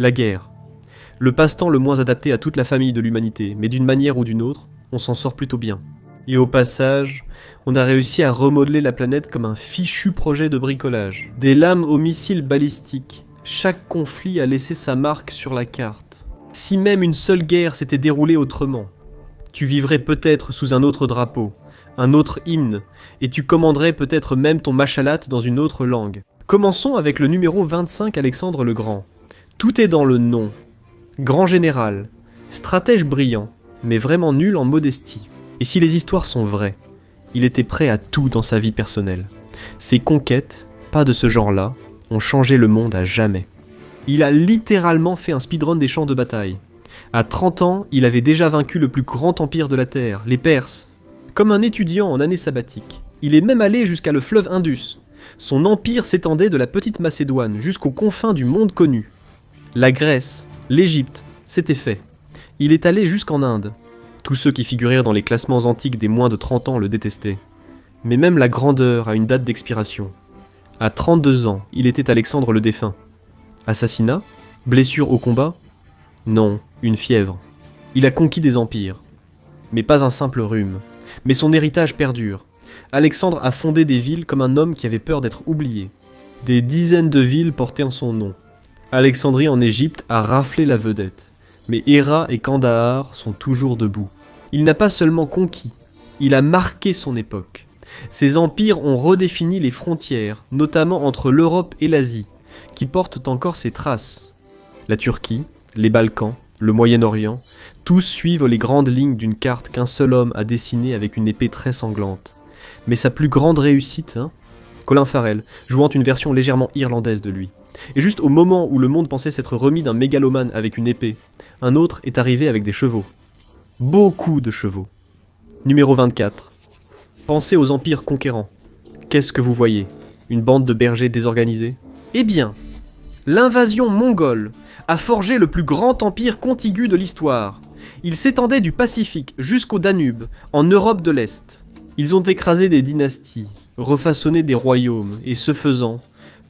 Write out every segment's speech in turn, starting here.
La guerre. Le passe-temps le moins adapté à toute la famille de l'humanité, mais d'une manière ou d'une autre, on s'en sort plutôt bien. Et au passage, on a réussi à remodeler la planète comme un fichu projet de bricolage. Des lames aux missiles balistiques, chaque conflit a laissé sa marque sur la carte. Si même une seule guerre s'était déroulée autrement, tu vivrais peut-être sous un autre drapeau, un autre hymne, et tu commanderais peut-être même ton machalat dans une autre langue. Commençons avec le numéro 25 Alexandre le Grand. Tout est dans le nom. Grand général, stratège brillant, mais vraiment nul en modestie. Et si les histoires sont vraies, il était prêt à tout dans sa vie personnelle. Ses conquêtes, pas de ce genre-là, ont changé le monde à jamais. Il a littéralement fait un speedrun des champs de bataille. À 30 ans, il avait déjà vaincu le plus grand empire de la Terre, les Perses. Comme un étudiant en année sabbatique, il est même allé jusqu'à le fleuve Indus. Son empire s'étendait de la petite Macédoine jusqu'aux confins du monde connu. La Grèce, l'Égypte, c'était fait. Il est allé jusqu'en Inde. Tous ceux qui figurèrent dans les classements antiques des moins de 30 ans le détestaient. Mais même la grandeur a une date d'expiration. À 32 ans, il était Alexandre le Défunt. Assassinat? Blessure au combat? Non, une fièvre. Il a conquis des empires. Mais pas un simple rhume. Mais son héritage perdure. Alexandre a fondé des villes comme un homme qui avait peur d'être oublié. Des dizaines de villes portaient en son nom. Alexandrie en Égypte a raflé la vedette. Mais Héra et Kandahar sont toujours debout. Il n'a pas seulement conquis, il a marqué son époque. Ces empires ont redéfini les frontières, notamment entre l'Europe et l'Asie, qui portent encore ses traces. La Turquie, les Balkans, le Moyen-Orient, tous suivent les grandes lignes d'une carte qu'un seul homme a dessinée avec une épée très sanglante. Mais sa plus grande réussite, Colin Farrell, jouant une version légèrement irlandaise de lui. Et juste au moment où le monde pensait s'être remis d'un mégalomane avec une épée, un autre est arrivé avec des chevaux. Beaucoup de chevaux. Numéro 24. Pensez aux empires conquérants. Qu'est-ce que vous voyez? Une bande de bergers désorganisés? Eh bien, l'invasion mongole a forgé le plus grand empire contigu de l'histoire. Il s'étendait du Pacifique jusqu'au Danube, en Europe de l'Est. Ils ont écrasé des dynasties, refaçonné des royaumes, et ce faisant,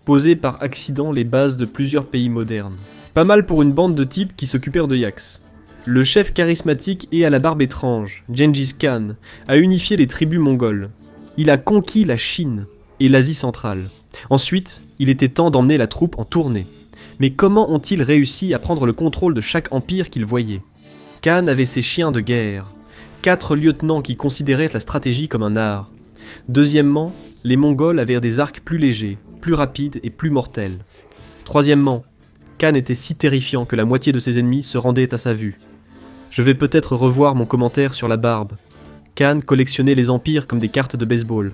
posé par accident les bases de plusieurs pays modernes. Pas mal pour une bande de types qui s'occupèrent de Yax. Le chef charismatique et à la barbe étrange, Gengis Khan, a unifié les tribus mongoles. Il a conquis la Chine et l'Asie centrale. Ensuite, il était temps d'emmener la troupe en tournée. Mais comment ont-ils réussi à prendre le contrôle de chaque empire qu'ils voyaient? Khan avait ses chiens de guerre, 4 lieutenants qui considéraient la stratégie comme un art. Deuxièmement, les Mongols avaient des arcs plus légers, plus rapides et plus mortels. Troisièmement, Khan était si terrifiant que la moitié de ses ennemis se rendaient à sa vue. Je vais peut-être revoir mon commentaire sur la barbe. Khan collectionnait les empires comme des cartes de baseball.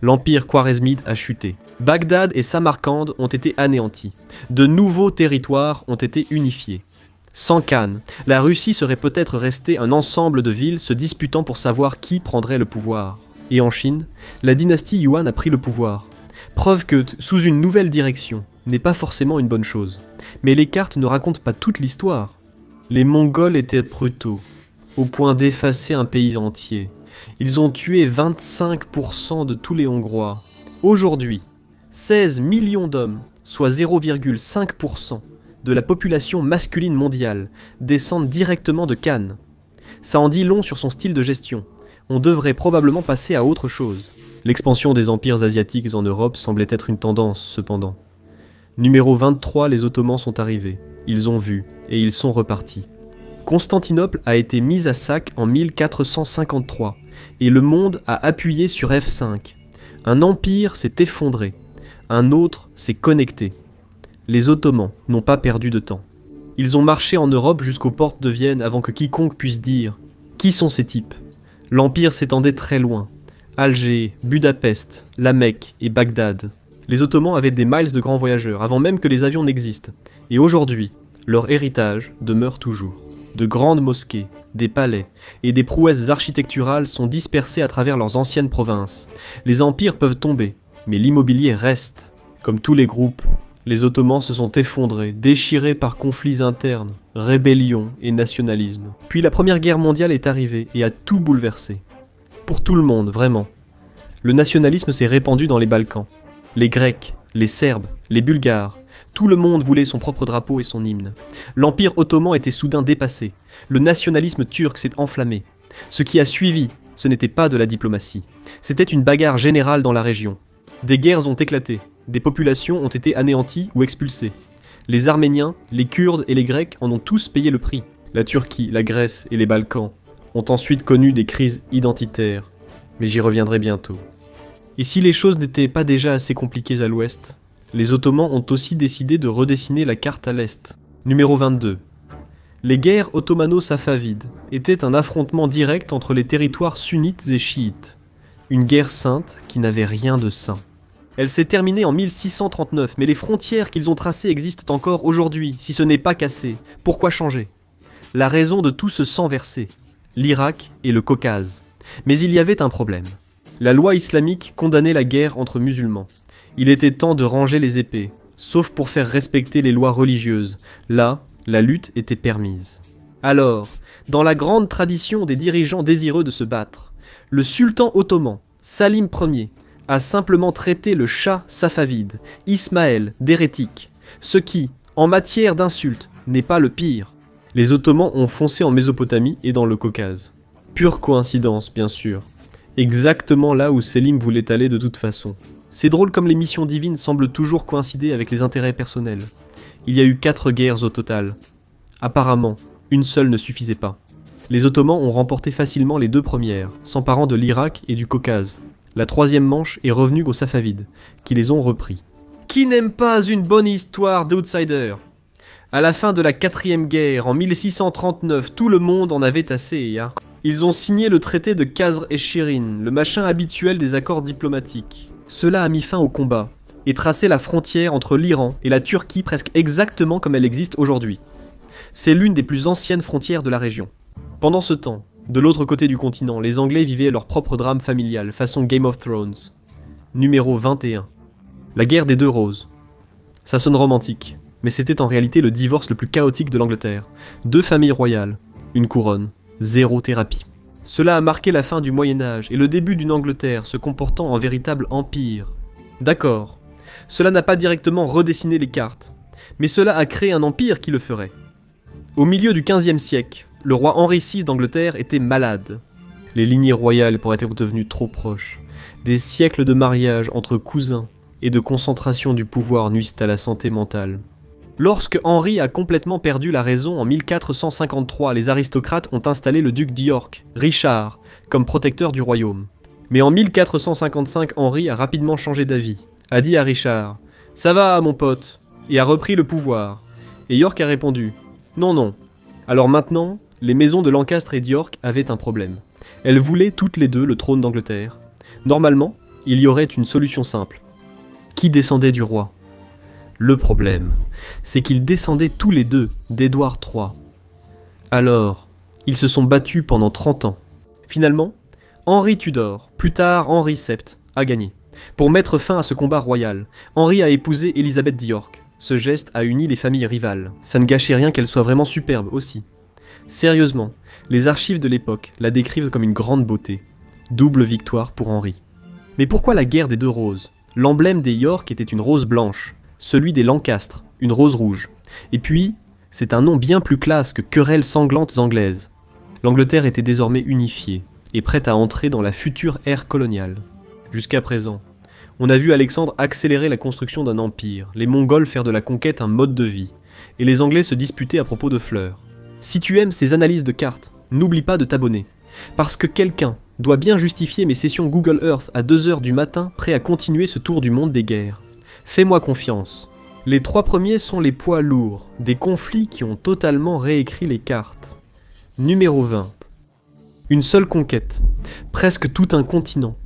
L'empire khwarezmide a chuté. Bagdad et Samarcande ont été anéantis. De nouveaux territoires ont été unifiés. Sans Khan, la Russie serait peut-être restée un ensemble de villes se disputant pour savoir qui prendrait le pouvoir. Et en Chine, la dynastie Yuan a pris le pouvoir. Preuve que, sous une nouvelle direction, n'est pas forcément une bonne chose. Mais les cartes ne racontent pas toute l'histoire. Les Mongols étaient brutaux, au point d'effacer un pays entier. Ils ont tué 25% de tous les Hongrois. Aujourd'hui, 16 millions d'hommes, soit 0,5% de la population masculine mondiale, descendent directement de Khan. Ça en dit long sur son style de gestion. On devrait probablement passer à autre chose. L'expansion des empires asiatiques en Europe semblait être une tendance, cependant. Numéro 23, les Ottomans sont arrivés. Ils ont vu, et ils sont repartis. Constantinople a été mise à sac en 1453, et le monde a appuyé sur F5. Un empire s'est effondré, un autre s'est connecté. Les Ottomans n'ont pas perdu de temps. Ils ont marché en Europe jusqu'aux portes de Vienne avant que quiconque puisse dire « Qui sont ces types ?» L'empire s'étendait très loin. Alger, Budapest, la Mecque et Bagdad. Les Ottomans avaient des miles de grands voyageurs, avant même que les avions n'existent. Et aujourd'hui, leur héritage demeure toujours. De grandes mosquées, des palais et des prouesses architecturales sont dispersées à travers leurs anciennes provinces. Les empires peuvent tomber, mais l'immobilier reste. Comme tous les groupes, les Ottomans se sont effondrés, déchirés par conflits internes, rébellions et nationalisme. Puis la Première Guerre mondiale est arrivée et a tout bouleversé. Pour tout le monde, vraiment. Le nationalisme s'est répandu dans les Balkans. Les Grecs, les Serbes, les Bulgares, Tout le monde voulait son propre drapeau et son hymne. L'Empire ottoman était soudain dépassé. Le nationalisme turc s'est enflammé. Ce qui a suivi, ce n'était pas de la diplomatie. C'était une bagarre générale dans la région. Des guerres ont éclaté. Des populations ont été anéanties ou expulsées. Les Arméniens, les Kurdes et les Grecs en ont tous payé le prix. La Turquie, la Grèce et les Balkans ont ensuite connu des crises identitaires. Mais j'y reviendrai bientôt. Et si les choses n'étaient pas déjà assez compliquées à l'ouest, les Ottomans ont aussi décidé de redessiner la carte à l'est. Numéro 22. Les guerres ottomano-safavides étaient un affrontement direct entre les territoires sunnites et chiites. Une guerre sainte qui n'avait rien de saint. Elle s'est terminée en 1639, mais les frontières qu'ils ont tracées existent encore aujourd'hui, si ce n'est pas cassé. Pourquoi changer ? La raison de tout ce sang versé, l'Irak et le Caucase. Mais il y avait un problème. La loi islamique condamnait la guerre entre musulmans. Il était temps de ranger les épées, sauf pour faire respecter les lois religieuses. Là, la lutte était permise. Alors, dans la grande tradition des dirigeants désireux de se battre, le sultan ottoman, Salim Ier, a simplement traité le shah safavide, Ismaël, d'hérétique, ce qui, en matière d'insultes, n'est pas le pire. Les Ottomans ont foncé en Mésopotamie et dans le Caucase. Pure coïncidence, bien sûr. Exactement là où Selim voulait aller de toute façon. C'est drôle comme les missions divines semblent toujours coïncider avec les intérêts personnels. Il y a eu 4 guerres au total. Apparemment, une seule ne suffisait pas. Les Ottomans ont remporté facilement les 2 premières, s'emparant de l'Irak et du Caucase. La 3e manche est revenue aux Safavides, qui les ont repris. Qui n'aime pas une bonne histoire d'outsider ? À la fin de la 4e guerre, en 1639, tout le monde en avait assez, hein. Ils ont signé le traité de Khazr-et-Shirin, le machin habituel des accords diplomatiques. Cela a mis fin au combat, et tracé la frontière entre l'Iran et la Turquie presque exactement comme elle existe aujourd'hui. C'est l'une des plus anciennes frontières de la région. Pendant ce temps, de l'autre côté du continent, les Anglais vivaient leur propre drame familial, façon Game of Thrones. Numéro 21. La guerre des 2 roses. Ça sonne romantique, mais c'était en réalité le divorce le plus chaotique de l'Angleterre. 2 familles royales, une couronne, 0 thérapie. Cela a marqué la fin du Moyen-Âge et le début d'une Angleterre se comportant en véritable empire. D'accord, cela n'a pas directement redessiné les cartes, mais cela a créé un empire qui le ferait. Au milieu du XVe siècle, le roi Henri VI d'Angleterre était malade. Les lignées royales pourraient être devenues trop proches. Des siècles de mariage entre cousins et de concentration du pouvoir nuisent à la santé mentale. Lorsque Henri a complètement perdu la raison en 1453, les aristocrates ont installé le duc d'York, Richard, comme protecteur du royaume. Mais en 1455, Henri a rapidement changé d'avis, a dit à Richard « Ça va, mon pote », et a repris le pouvoir. Et York a répondu « Non, non ». Alors maintenant, les maisons de Lancastre et d'York avaient un problème. Elles voulaient toutes les deux le trône d'Angleterre. Normalement, il y aurait une solution simple. Qui descendait du roi ? Le problème, c'est qu'ils descendaient tous les deux d'Édouard III. Alors, ils se sont battus pendant 30 ans. Finalement, Henri Tudor, plus tard Henri VII, a gagné. Pour mettre fin à ce combat royal, Henri a épousé Élisabeth d'York. Ce geste a uni les familles rivales. Ça ne gâchait rien qu'elle soit vraiment superbe aussi. Sérieusement, les archives de l'époque la décrivent comme une grande beauté. Double victoire pour Henri. Mais pourquoi la guerre des 2 roses ? L'emblème des York était une rose blanche. Celui des Lancastre, une rose rouge. Et puis, c'est un nom bien plus classe que querelles sanglantes anglaises. L'Angleterre était désormais unifiée, et prête à entrer dans la future ère coloniale. Jusqu'à présent, on a vu Alexandre accélérer la construction d'un empire, les Mongols faire de la conquête un mode de vie, et les Anglais se disputer à propos de fleurs. Si tu aimes ces analyses de cartes, n'oublie pas de t'abonner, parce que quelqu'un doit bien justifier mes sessions Google Earth à 2h du matin, prêt à continuer ce tour du monde des guerres. Fais-moi confiance. Les 3 premiers sont les poids lourds, des conflits qui ont totalement réécrit les cartes. Numéro 20. Une seule conquête, presque tout un continent,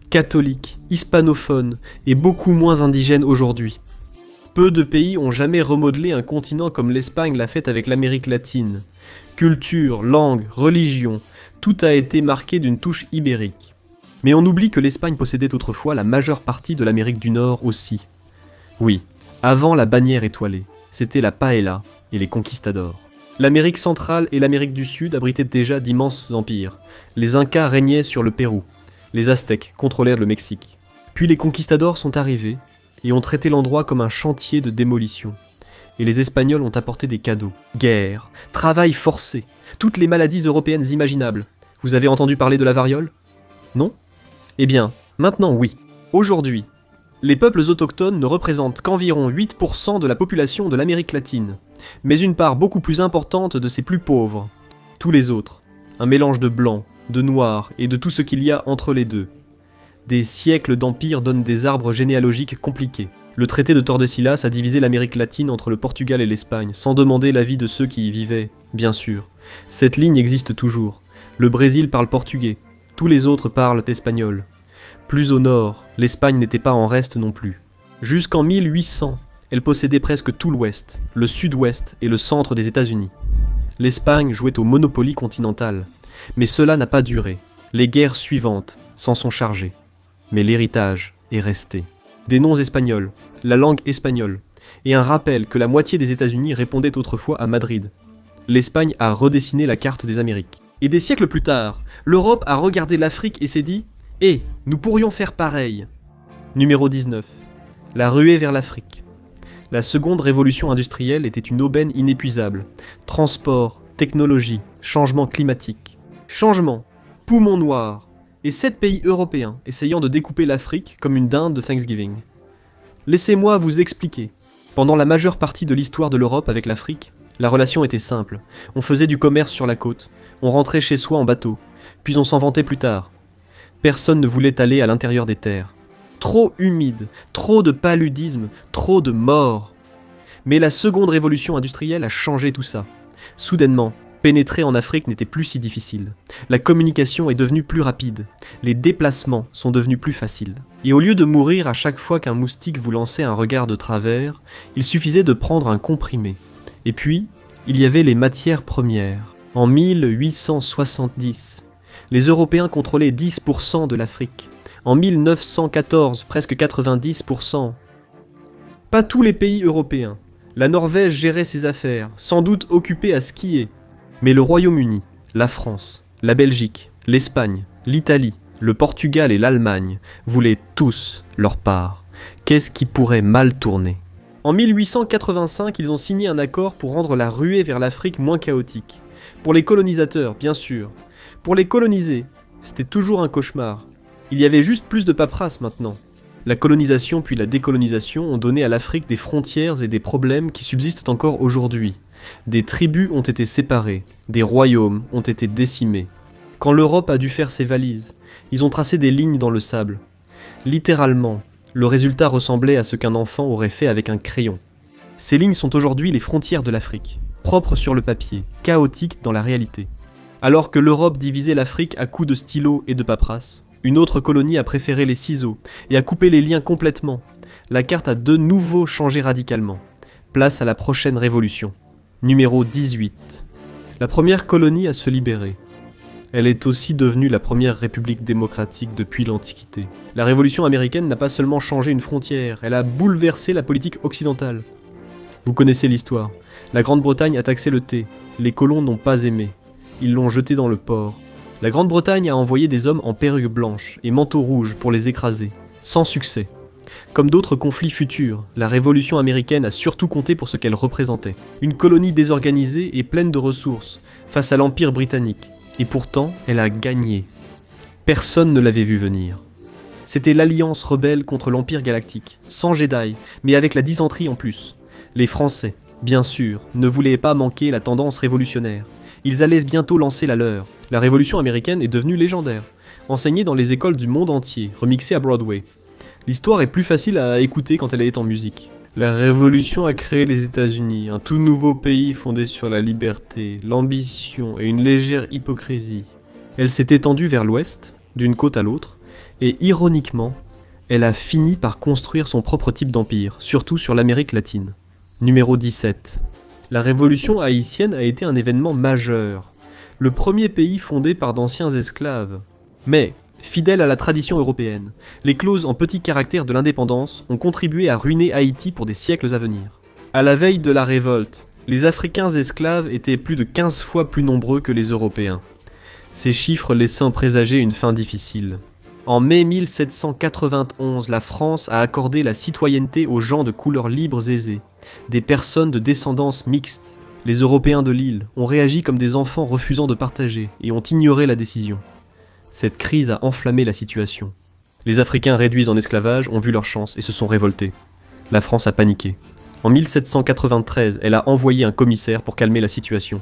catholique, hispanophone et beaucoup moins indigène aujourd'hui. Peu de pays ont jamais remodelé un continent comme l'Espagne l'a fait avec l'Amérique latine. Culture, langue, religion, tout a été marqué d'une touche ibérique. Mais on oublie que l'Espagne possédait autrefois la majeure partie de l'Amérique du Nord aussi. Oui, avant la bannière étoilée, c'était la paella et les conquistadors. L'Amérique centrale et l'Amérique du Sud abritaient déjà d'immenses empires. Les Incas régnaient sur le Pérou. Les Aztèques contrôlèrent le Mexique. Puis les conquistadors sont arrivés et ont traité l'endroit comme un chantier de démolition. Et les Espagnols ont apporté des cadeaux. Guerre, travail forcé, toutes les maladies européennes imaginables. Vous avez entendu parler de la variole ? Non ? Eh bien, maintenant oui. Aujourd'hui, les peuples autochtones ne représentent qu'environ 8% de la population de l'Amérique latine, mais une part beaucoup plus importante de ses plus pauvres. Tous les autres, un mélange de blancs, de noirs et de tout ce qu'il y a entre les deux. Des siècles d'empire donnent des arbres généalogiques compliqués. Le traité de Tordesillas a divisé l'Amérique latine entre le Portugal et l'Espagne, sans demander l'avis de ceux qui y vivaient, bien sûr. Cette ligne existe toujours. Le Brésil parle portugais, tous les autres parlent espagnol. Plus au nord, l'Espagne n'était pas en reste non plus. Jusqu'en 1800, elle possédait presque tout l'ouest, le sud-ouest et le centre des États-Unis. L'Espagne jouait au Monopoly continental, mais cela n'a pas duré. Les guerres suivantes s'en sont chargées. Mais l'héritage est resté. Des noms espagnols, la langue espagnole, et un rappel que la moitié des États-Unis répondait autrefois à Madrid. L'Espagne a redessiné la carte des Amériques. Et des siècles plus tard, l'Europe a regardé l'Afrique et s'est dit « Eh, nous pourrions faire pareil !» Numéro 19. La ruée vers l'Afrique. La seconde révolution industrielle était une aubaine inépuisable. Transport, technologie, changement climatique. Changement, poumon noir, et 7 pays européens essayant de découper l'Afrique comme une dinde de Thanksgiving. Laissez-moi vous expliquer. Pendant la majeure partie de l'histoire de l'Europe avec l'Afrique, la relation était simple. On faisait du commerce sur la côte, on rentrait chez soi en bateau, puis on s'en vantait plus tard. Personne ne voulait aller à l'intérieur des terres. Trop humide, trop de paludisme, trop de morts. Mais la seconde révolution industrielle a changé tout ça. Soudainement, pénétrer en Afrique n'était plus si difficile. La communication est devenue plus rapide. Les déplacements sont devenus plus faciles. Et au lieu de mourir à chaque fois qu'un moustique vous lançait un regard de travers, il suffisait de prendre un comprimé. Et puis, il y avait les matières premières. En 1870, les Européens contrôlaient 10% de l'Afrique. En 1914, presque 90%. Pas tous les pays européens. La Norvège gérait ses affaires, sans doute occupée à skier. Mais le Royaume-Uni, la France, la Belgique, l'Espagne, l'Italie, le Portugal et l'Allemagne voulaient tous leur part. Qu'est-ce qui pourrait mal tourner ? En 1885, ils ont signé un accord pour rendre la ruée vers l'Afrique moins chaotique. Pour les colonisateurs, bien sûr. Pour les colonisés, c'était toujours un cauchemar. Il y avait juste plus de paperasse maintenant. La colonisation puis la décolonisation ont donné à l'Afrique des frontières et des problèmes qui subsistent encore aujourd'hui. Des tribus ont été séparées, des royaumes ont été décimés. Quand l'Europe a dû faire ses valises, ils ont tracé des lignes dans le sable. Littéralement, le résultat ressemblait à ce qu'un enfant aurait fait avec un crayon. Ces lignes sont aujourd'hui les frontières de l'Afrique, propres sur le papier, chaotiques dans la réalité. Alors que l'Europe divisait l'Afrique à coups de stylo et de paperasse, une autre colonie a préféré les ciseaux et a coupé les liens complètement. La carte a de nouveau changé radicalement. Place à la prochaine révolution. Numéro 18. La première colonie à se libérer. Elle est aussi devenue la première république démocratique depuis l'Antiquité. La révolution américaine n'a pas seulement changé une frontière, elle a bouleversé la politique occidentale. Vous connaissez l'histoire. La Grande-Bretagne a taxé le thé. Les colons n'ont pas aimé. Ils l'ont jeté dans le port. La Grande-Bretagne a envoyé des hommes en perruque blanche et manteau rouge pour les écraser. Sans succès. Comme d'autres conflits futurs, la Révolution américaine a surtout compté pour ce qu'elle représentait. Une colonie désorganisée et pleine de ressources, face à l'Empire britannique. Et pourtant, elle a gagné. Personne ne l'avait vu venir. C'était l'alliance rebelle contre l'Empire galactique, sans Jedi, mais avec la dysenterie en plus. Les Français, bien sûr, ne voulaient pas manquer la tendance révolutionnaire. Ils allaient bientôt lancer la leur. La Révolution américaine est devenue légendaire, enseignée dans les écoles du monde entier, remixée à Broadway. L'histoire est plus facile à écouter quand elle est en musique. La Révolution a créé les États-Unis, un tout nouveau pays fondé sur la liberté, l'ambition et une légère hypocrisie. Elle s'est étendue vers l'ouest, d'une côte à l'autre, et ironiquement, elle a fini par construire son propre type d'empire, surtout sur l'Amérique latine. Numéro 17. La Révolution haïtienne a été un événement majeur, le premier pays fondé par d'anciens esclaves. Mais, fidèles à la tradition européenne, les clauses en petits caractères de l'indépendance ont contribué à ruiner Haïti pour des siècles à venir. À la veille de la révolte, les Africains esclaves étaient plus de 15 fois plus nombreux que les Européens. Ces chiffres laissant présager une fin difficile. En mai 1791, la France a accordé la citoyenneté aux gens de couleurs libres aisées, des personnes de descendance mixte. Les Européens de l'île ont réagi comme des enfants refusant de partager et ont ignoré la décision. Cette crise a enflammé la situation. Les Africains réduits en esclavage ont vu leur chance et se sont révoltés. La France a paniqué. En 1793, elle a envoyé un commissaire pour calmer la situation.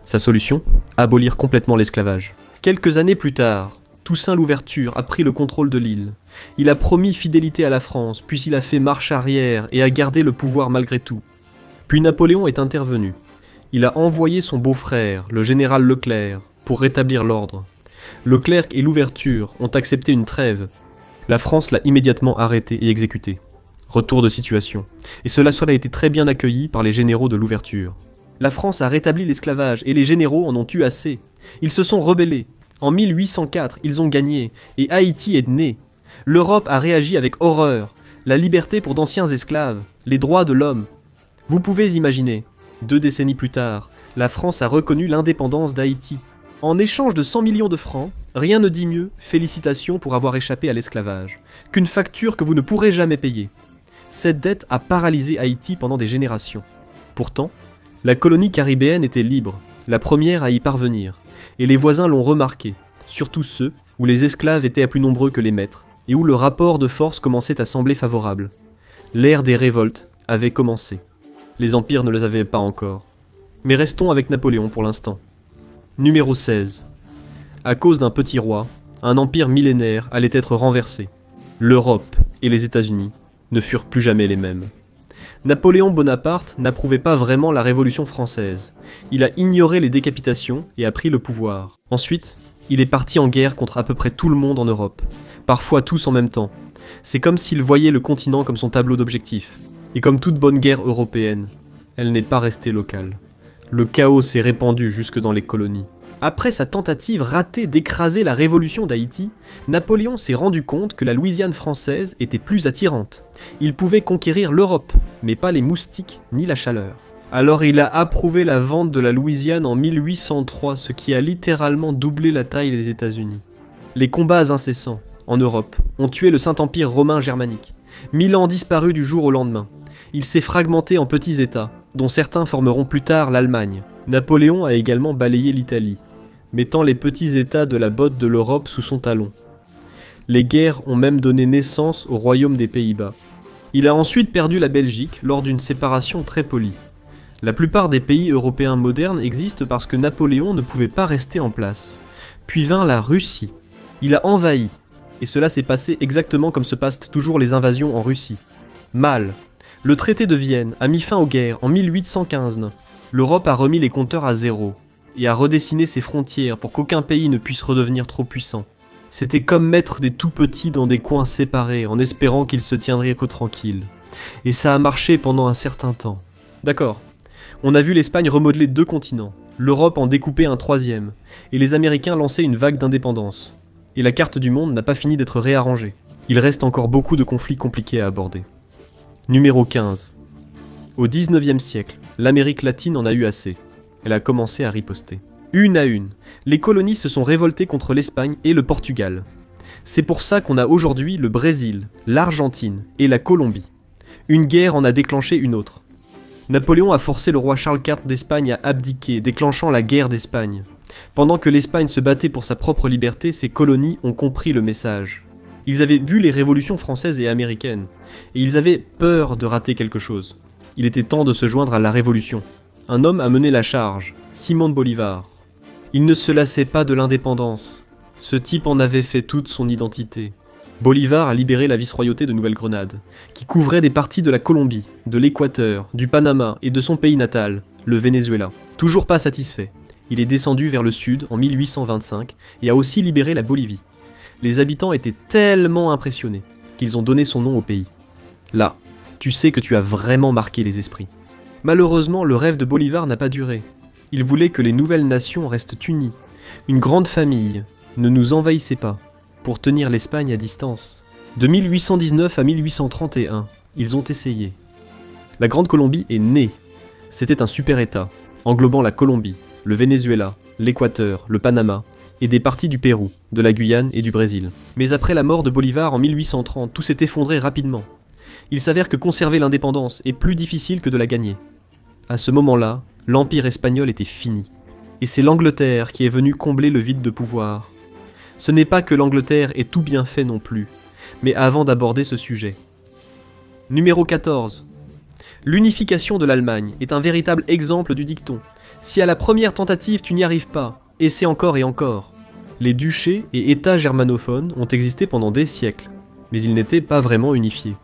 Sa solution ? Abolir complètement l'esclavage. Quelques années plus tard, Toussaint Louverture a pris le contrôle de l'île. Il a promis fidélité à la France, puis il a fait marche arrière et a gardé le pouvoir malgré tout. Puis Napoléon est intervenu. Il a envoyé son beau-frère, le général Leclerc, pour rétablir l'ordre. Leclerc et Louverture ont accepté une trêve. La France l'a immédiatement arrêté et exécuté. Retour de situation. Et cela a été très bien accueilli par les généraux de l'ouverture. La France a rétabli l'esclavage et les généraux en ont eu assez. Ils se sont rebellés. En 1804, ils ont gagné et Haïti est né. L'Europe a réagi avec horreur. La liberté pour d'anciens esclaves, les droits de l'homme. Vous pouvez imaginer, 2 décennies plus tard, la France a reconnu l'indépendance d'Haïti. En échange de 100 millions de francs, rien ne dit mieux, félicitations pour avoir échappé à l'esclavage, qu'une facture que vous ne pourrez jamais payer. Cette dette a paralysé Haïti pendant des générations. Pourtant, la colonie caribéenne était libre, la première à y parvenir, et les voisins l'ont remarqué, surtout ceux où les esclaves étaient plus nombreux que les maîtres, et où le rapport de force commençait à sembler favorable. L'ère des révoltes avait commencé. Les empires ne les avaient pas encore. Mais restons avec Napoléon pour l'instant. Numéro 16. À cause d'un petit roi, un empire millénaire allait être renversé. L'Europe et les États-Unis ne furent plus jamais les mêmes. Napoléon Bonaparte n'approuvait pas vraiment la Révolution française. Il a ignoré les décapitations et a pris le pouvoir. Ensuite, il est parti en guerre contre à peu près tout le monde en Europe, parfois tous en même temps. C'est comme s'il voyait le continent comme son tableau d'objectifs. Et comme toute bonne guerre européenne, elle n'est pas restée locale. Le chaos s'est répandu jusque dans les colonies. Après sa tentative ratée d'écraser la révolution d'Haïti, Napoléon s'est rendu compte que la Louisiane française était plus attirante. Il pouvait conquérir l'Europe, mais pas les moustiques ni la chaleur. Alors il a approuvé la vente de la Louisiane en 1803, ce qui a littéralement doublé la taille des États-Unis. Les combats incessants, en Europe, ont tué le Saint-Empire romain germanique. Milan disparut du jour au lendemain. Il s'est fragmenté en petits États, dont certains formeront plus tard l'Allemagne. Napoléon a également balayé l'Italie, mettant les petits États de la botte de l'Europe sous son talon. Les guerres ont même donné naissance au royaume des Pays-Bas. Il a ensuite perdu la Belgique lors d'une séparation très polie. La plupart des pays européens modernes existent parce que Napoléon ne pouvait pas rester en place. Puis vint la Russie. Il a envahi, et cela s'est passé exactement comme se passent toujours les invasions en Russie. Mal. Le traité de Vienne a mis fin aux guerres en 1815. L'Europe a remis les compteurs à zéro et a redessiné ses frontières pour qu'aucun pays ne puisse redevenir trop puissant. C'était comme mettre des tout-petits dans des coins séparés en espérant qu'ils se tiendraient tranquilles. Et ça a marché pendant un certain temps. D'accord, on a vu l'Espagne remodeler 2 continents, l'Europe en découper un 3e, et les Américains lancer une vague d'indépendance. Et la carte du monde n'a pas fini d'être réarrangée. Il reste encore beaucoup de conflits compliqués à aborder. Numéro 15. Au 19e siècle, l'Amérique latine en a eu assez. Elle a commencé à riposter. Une à une, les colonies se sont révoltées contre l'Espagne et le Portugal. C'est pour ça qu'on a aujourd'hui le Brésil, l'Argentine et la Colombie. Une guerre en a déclenché une autre. Napoléon a forcé le roi Charles IV d'Espagne à abdiquer, déclenchant la guerre d'Espagne. Pendant que l'Espagne se battait pour sa propre liberté, ses colonies ont compris le message. Ils avaient vu les révolutions françaises et américaines, et ils avaient peur de rater quelque chose. Il était temps de se joindre à la révolution. Un homme a mené la charge, Simón Bolívar. Il ne se lassait pas de l'indépendance. Ce type en avait fait toute son identité. Bolívar a libéré la vice-royauté de Nouvelle-Grenade, qui couvrait des parties de la Colombie, de l'Équateur, du Panama et de son pays natal, le Venezuela. Toujours pas satisfait, il est descendu vers le sud en 1825 et a aussi libéré la Bolivie. Les habitants étaient tellement impressionnés qu'ils ont donné son nom au pays. Là, tu sais que tu as vraiment marqué les esprits. Malheureusement, le rêve de Bolívar n'a pas duré. Il voulait que les nouvelles nations restent unies. Une grande famille. Ne nous envahissez pas. Pour tenir l'Espagne à distance. De 1819 à 1831, ils ont essayé. La Grande Colombie est née. C'était un super État, englobant la Colombie, le Venezuela, l'Équateur, le Panama et des parties du Pérou, de la Guyane et du Brésil. Mais après la mort de Bolivar en 1830, tout s'est effondré rapidement. Il s'avère que conserver l'indépendance est plus difficile que de la gagner. À ce moment-là, l'Empire espagnol était fini. Et c'est l'Angleterre qui est venue combler le vide de pouvoir. Ce n'est pas que l'Angleterre ait tout bien fait non plus, mais avant d'aborder ce sujet. Numéro 14. L'unification de l'Allemagne est un véritable exemple du dicton. Si à la première tentative tu n'y arrives pas, essaie encore et encore. Les duchés et États germanophones ont existé pendant des siècles, mais ils n'étaient pas vraiment unifiés.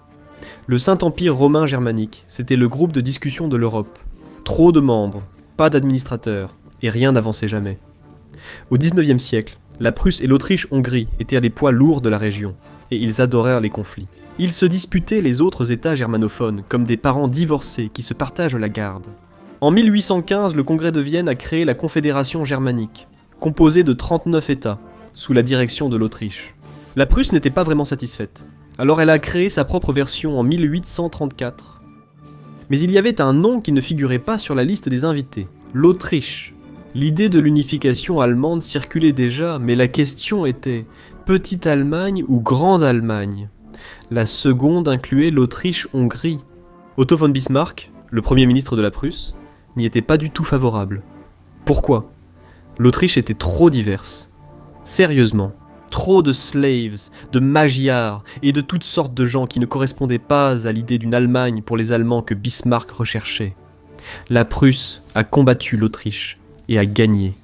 Le Saint-Empire romain germanique, c'était le groupe de discussion de l'Europe. Trop de membres, pas d'administrateurs, et rien n'avançait jamais. Au XIXe siècle, la Prusse et l'Autriche-Hongrie étaient les poids lourds de la région, et ils adorèrent les conflits. Ils se disputaient les autres États germanophones, comme des parents divorcés qui se partagent la garde. En 1815, le Congrès de Vienne a créé la Confédération germanique, composée de 39 États, sous la direction de l'Autriche. La Prusse n'était pas vraiment satisfaite, alors elle a créé sa propre version en 1834. Mais il y avait un nom qui ne figurait pas sur la liste des invités, l'Autriche. L'idée de l'unification allemande circulait déjà, mais la question était Petite Allemagne ou Grande Allemagne? La seconde incluait l'Autriche-Hongrie. Otto von Bismarck, le premier ministre de la Prusse, n'y était pas du tout favorable. Pourquoi? L'Autriche était trop diverse. Sérieusement, trop de slaves, de Magyars et de toutes sortes de gens qui ne correspondaient pas à l'idée d'une Allemagne pour les Allemands que Bismarck recherchait. La Prusse a combattu l'Autriche et a gagné.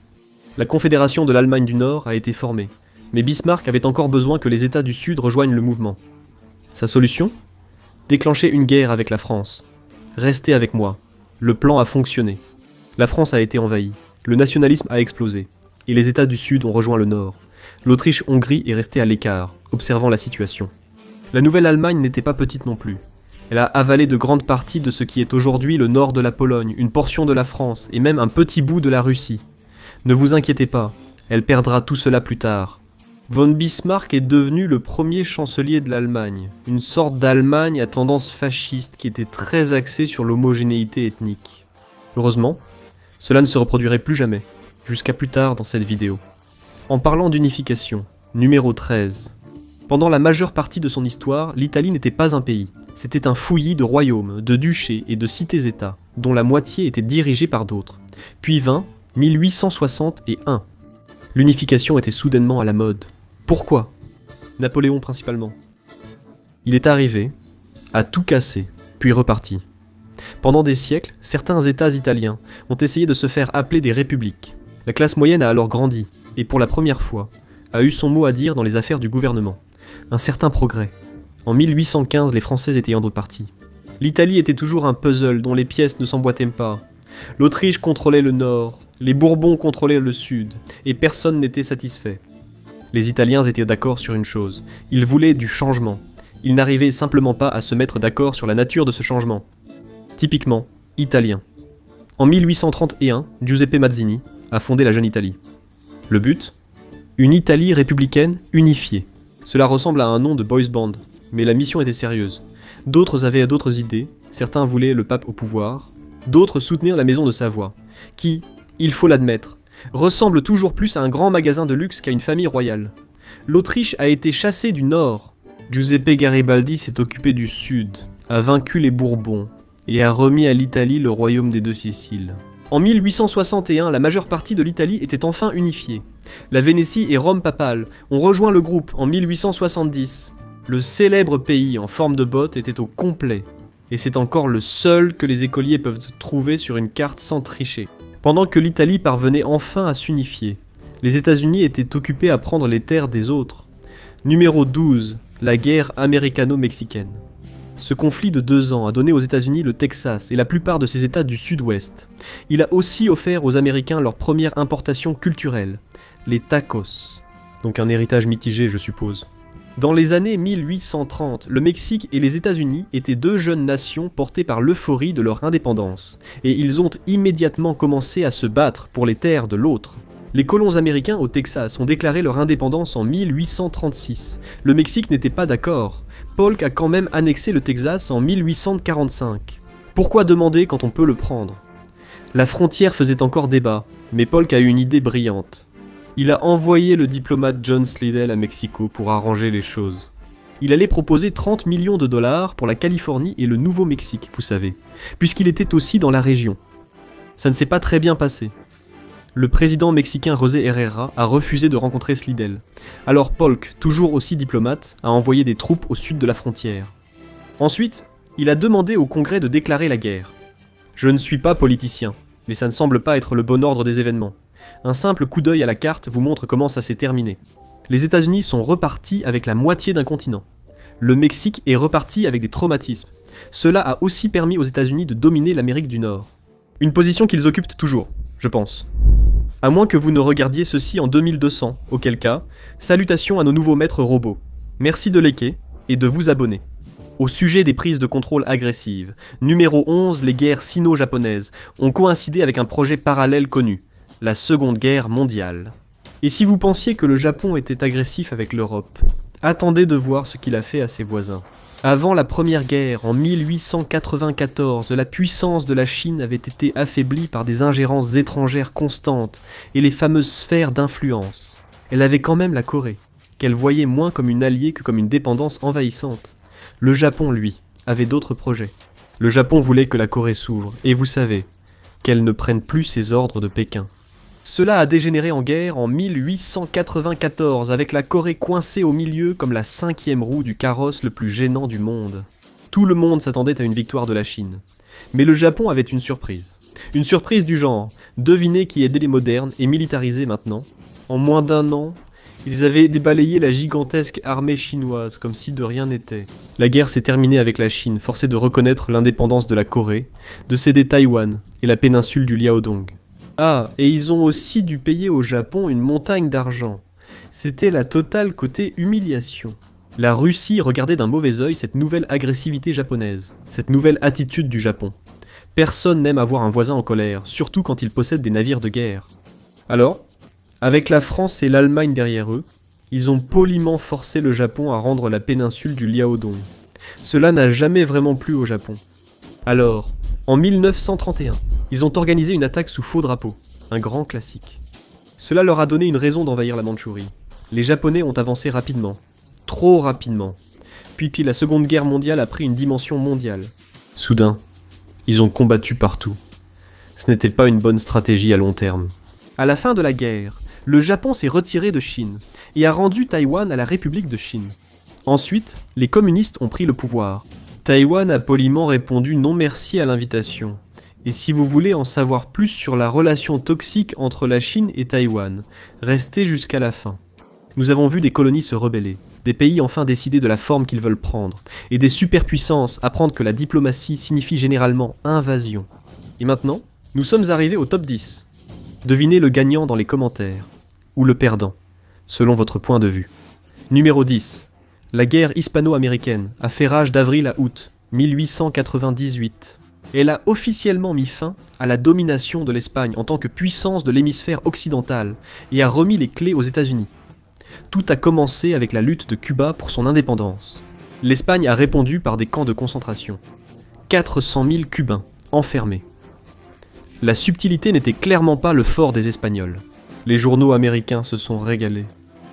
La Confédération de l'Allemagne du Nord a été formée, mais Bismarck avait encore besoin que les États du Sud rejoignent le mouvement. Sa solution? Déclencher une guerre avec la France. Restez avec moi. Le plan a fonctionné. La France a été envahie, le nationalisme a explosé, et les États du Sud ont rejoint le Nord. L'Autriche-Hongrie est restée à l'écart, observant la situation. La nouvelle Allemagne n'était pas petite non plus. Elle a avalé de grandes parties de ce qui est aujourd'hui le nord de la Pologne, une portion de la France, et même un petit bout de la Russie. Ne vous inquiétez pas, elle perdra tout cela plus tard. Von Bismarck est devenu le premier chancelier de l'Allemagne, une sorte d'Allemagne à tendance fasciste qui était très axée sur l'homogénéité ethnique. Heureusement, cela ne se reproduirait plus jamais, jusqu'à plus tard dans cette vidéo. En parlant d'unification, numéro 13. Pendant la majeure partie de son histoire, l'Italie n'était pas un pays. C'était un fouillis de royaumes, de duchés et de cités-États, dont la moitié était dirigée par d'autres. Puis vint 1861. L'unification était soudainement à la mode. Pourquoi? Napoléon principalement. Il est arrivé, a tout cassé, puis reparti. Pendant des siècles, certains États italiens ont essayé de se faire appeler des républiques. La classe moyenne a alors grandi, et pour la première fois, a eu son mot à dire dans les affaires du gouvernement. Un certain progrès. En 1815, les Français étaient en repartis. L'Italie était toujours un puzzle dont les pièces ne s'emboîtaient pas. L'Autriche contrôlait le nord, les Bourbons contrôlaient le sud, et personne n'était satisfait. Les Italiens étaient d'accord sur une chose, ils voulaient du changement. Ils n'arrivaient simplement pas à se mettre d'accord sur la nature de ce changement. Typiquement, italien. En 1831, Giuseppe Mazzini a fondé la Jeune Italie. Le but? Une Italie républicaine unifiée. Cela ressemble à un nom de boys band, mais la mission était sérieuse. D'autres avaient d'autres idées, certains voulaient le pape au pouvoir, d'autres soutenir la maison de Savoie, qui, il faut l'admettre, ressemble toujours plus à un grand magasin de luxe qu'à une famille royale. L'Autriche a été chassée du nord. Giuseppe Garibaldi s'est occupé du sud, a vaincu les Bourbons, et a remis à l'Italie le royaume des deux Siciles. En 1861, la majeure partie de l'Italie était enfin unifiée. La Vénétie et Rome papale ont rejoint le groupe en 1870. Le célèbre pays en forme de botte était au complet, et c'est encore le seul que les écoliers peuvent trouver sur une carte sans tricher. Pendant que l'Italie parvenait enfin à s'unifier, les États-Unis étaient occupés à prendre les terres des autres. Numéro 12, la guerre américano-mexicaine. Ce conflit de 2 ans a donné aux États-Unis le Texas et la plupart de ses États du Sud-Ouest. Il a aussi offert aux Américains leur première importation culturelle, les tacos. Donc un héritage mitigé, je suppose. Dans les années 1830, le Mexique et les États-Unis étaient 2 jeunes nations portées par l'euphorie de leur indépendance, et ils ont immédiatement commencé à se battre pour les terres de l'autre. Les colons américains au Texas ont déclaré leur indépendance en 1836. Le Mexique n'était pas d'accord. Polk a quand même annexé le Texas en 1845. Pourquoi demander quand on peut le prendre? La frontière faisait encore débat, mais Polk a eu une idée brillante. Il a envoyé le diplomate John Slidell à Mexico pour arranger les choses. Il allait proposer 30 millions de dollars pour la Californie et le Nouveau-Mexique, vous savez, puisqu'il était aussi dans la région. Ça ne s'est pas très bien passé. Le président mexicain José Herrera a refusé de rencontrer Slidell. Alors Polk, toujours aussi diplomate, a envoyé des troupes au sud de la frontière. Ensuite, il a demandé au Congrès de déclarer la guerre. Je ne suis pas politicien, mais ça ne semble pas être le bon ordre des événements. Un simple coup d'œil à la carte vous montre comment ça s'est terminé. Les États-Unis sont repartis avec la moitié d'un continent. Le Mexique est reparti avec des traumatismes. Cela a aussi permis aux États-Unis de dominer l'Amérique du Nord. Une position qu'ils occupent toujours, je pense. À moins que vous ne regardiez ceci en 2200, auquel cas, salutations à nos nouveaux maîtres robots. Merci de liker et de vous abonner. Au sujet des prises de contrôle agressives, numéro 11, les guerres sino-japonaises ont coïncidé avec un projet parallèle connu, la Seconde Guerre mondiale. Et si vous pensiez que le Japon était agressif avec l'Europe, attendez de voir ce qu'il a fait à ses voisins. Avant la Première Guerre, en 1894, la puissance de la Chine avait été affaiblie par des ingérences étrangères constantes et les fameuses sphères d'influence. Elle avait quand même la Corée, qu'elle voyait moins comme une alliée que comme une dépendance envahissante. Le Japon, lui, avait d'autres projets. Le Japon voulait que la Corée s'ouvre, et vous savez, qu'elle ne prenne plus ses ordres de Pékin. Cela a dégénéré en guerre en 1894, avec la Corée coincée au milieu comme la cinquième roue du carrosse le plus gênant du monde. Tout le monde s'attendait à une victoire de la Chine. Mais le Japon avait une surprise. Une surprise du genre, devinez qui aidait les modernes et militarisés maintenant. En moins d'un an, ils avaient débalayé la gigantesque armée chinoise comme si de rien n'était. La guerre s'est terminée avec la Chine, forcée de reconnaître l'indépendance de la Corée, de céder Taïwan et la péninsule du Liaodong. Ah, et ils ont aussi dû payer au Japon une montagne d'argent. C'était la totale côté humiliation. La Russie regardait d'un mauvais œil cette nouvelle agressivité japonaise, cette nouvelle attitude du Japon. Personne n'aime avoir un voisin en colère, surtout quand il possède des navires de guerre. Alors, avec la France et l'Allemagne derrière eux, ils ont poliment forcé le Japon à rendre la péninsule du Liaodong. Cela n'a jamais vraiment plu au Japon. Alors, en 1931, ils ont organisé une attaque sous faux drapeau, un grand classique. Cela leur a donné une raison d'envahir la Mandchourie. Les Japonais ont avancé rapidement, trop rapidement. Puis la Seconde Guerre mondiale a pris une dimension mondiale. Soudain, ils ont combattu partout. Ce n'était pas une bonne stratégie à long terme. À la fin de la guerre, le Japon s'est retiré de Chine et a rendu Taïwan à la République de Chine. Ensuite, les communistes ont pris le pouvoir. Taïwan a poliment répondu non merci à l'invitation. Et si vous voulez en savoir plus sur la relation toxique entre la Chine et Taïwan, restez jusqu'à la fin. Nous avons vu des colonies se rebeller, des pays enfin décider de la forme qu'ils veulent prendre, et des superpuissances apprendre que la diplomatie signifie généralement invasion. Et maintenant, nous sommes arrivés au top 10. Devinez le gagnant dans les commentaires, ou le perdant, selon votre point de vue. Numéro 10. La guerre hispano-américaine a fait rage d'avril à août 1898. Elle a officiellement mis fin à la domination de l'Espagne en tant que puissance de l'hémisphère occidental et a remis les clés aux États-Unis. Tout a commencé avec la lutte de Cuba pour son indépendance. L'Espagne a répondu par des camps de concentration. 400 000 Cubains enfermés. La subtilité n'était clairement pas le fort des Espagnols. Les journaux américains se sont régalés.